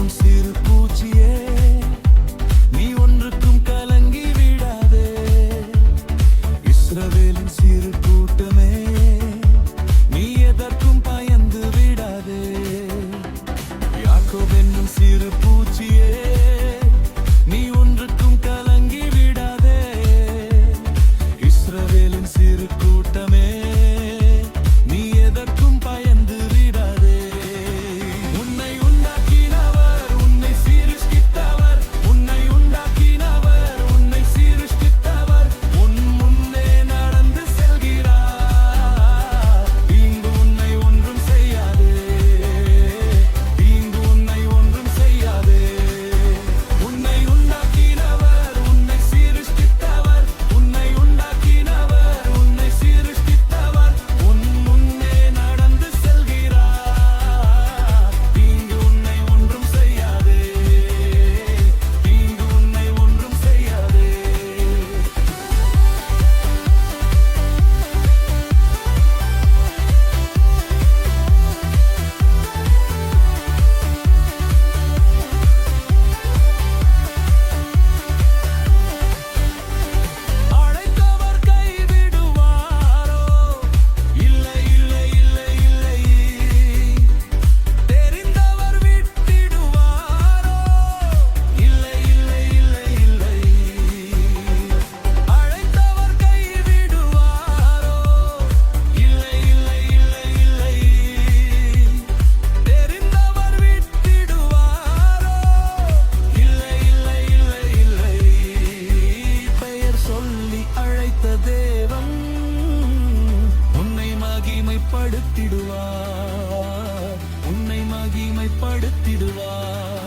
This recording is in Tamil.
வென்னும் சிறு பூச்சியே, நீ ஒன்றுக்கும் கலங்கி விடாதே. இஸ்ரவேலின் சிறு கூட்டமே, நீ எதற்கும் பயந்து விடாதே. யாக்கோபு என்னும் சிறு பூச்சியே, நீ ஒன்றுக்கும் கலங்கி விடாதே. இஸ்ரவேலின் சிறு கூட்டமே, நீ எதற்கும் பயந்து விடாதே. உன்னை உண்டாக்கினவர், உன்னை சீருஷ்டித்தவர், உன்னை உண்டாக்கினவர், உன்னை சீருஷ்டித்தவர், உன் முன்னே நடந்து செல்கிறார். தீங்கு உன்னை ஒன்றும் செய்யாதே, தீங்கு உன்னை ஒன்றும் செய்யாதே. உன்னை உண்டாக்கினவர், உன்னை சீருஷ்டித்தவர், உன்னை உண்டாக்கினவர், உன்னை சீருஷ்டித்தவர், உன் முன்னே நடந்து செல்கிறார். தீங்கு உன்னை ஒன்றும் செய்யாதே, தீங்கு உன்னை ஒன்றும் செய்யாதே. அழைத்தவர் கைவிடுவாரோ? இல்லை இல்லை இல்லை இல்லை. தெரிந்தவர் விட்டிடுவாரோ? இல்லை இல்லை இல்லை இல்லை. அழைத்தவர் கைவிடுவாரோ? இல்லை இல்லை இல்லை இல்லை. தெரிந்தவர் விட்டிடுவாரோ? இல்லை இல்லை இல்லை இல்லை. பெயர் சொல்லி அழைத்த தேவன் உன்னை மகிமைப்படுத்திடுவார், உன்னை மகிமைப்படுத்திடுவார்.